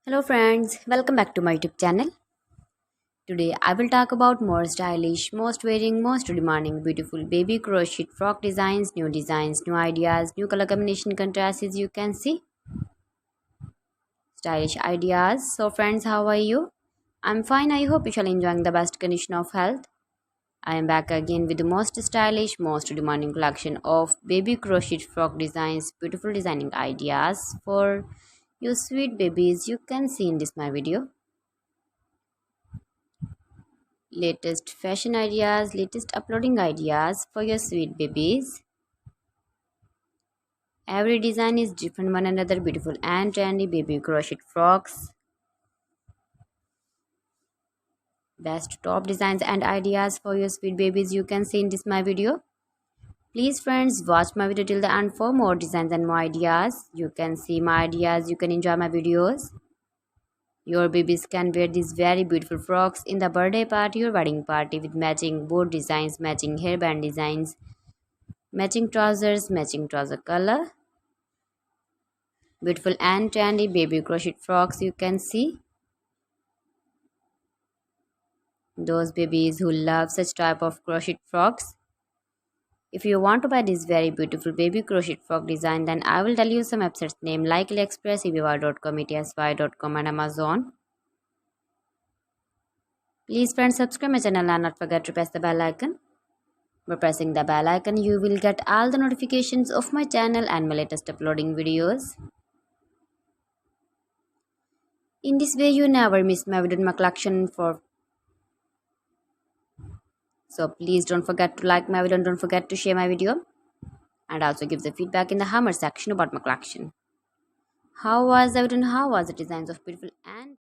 Hello friends, welcome back to my YouTube channel. Today I will talk about more stylish, most wearing, most demanding, beautiful baby crochet frock designs, new ideas, new color combination contrasts as you can see. Stylish ideas. So friends, how are you? I'm fine. I hope you shall enjoying the best condition of health. I am back again with the most stylish, most demanding collection of baby crochet frock designs, beautiful designing ideas for you sweet babies you can see in this my video. Latest fashion ideas, latest uploading ideas for your sweet babies. Every design is different one another, beautiful and trendy baby crochet frocks. Best top designs and ideas for your sweet babies you can see in this my video. Please friends, watch my video till the end for more designs and more ideas. You can see my ideas, you can enjoy my videos. Your babies can wear these very beautiful frocks in the birthday party or wedding party with matching board designs, matching hairband designs, matching trousers, matching trouser color. Beautiful and trendy baby crochet frocks you can see. Those babies who love such type of crochet frocks. If you want to buy this very beautiful baby crochet frock design, then I will tell you some websites name like AliExpress, eBay.com, ETSY.com and Amazon. Please friends, subscribe my channel and not forget to press the bell icon. By pressing the bell icon, you will get all the notifications of my channel and my latest uploading videos. In this way, you never miss my video in my collection for. So please don't forget to like my video and don't forget to share my video. And also give the feedback in the hammer section about my collection. How was the video and how was the designs of beautiful and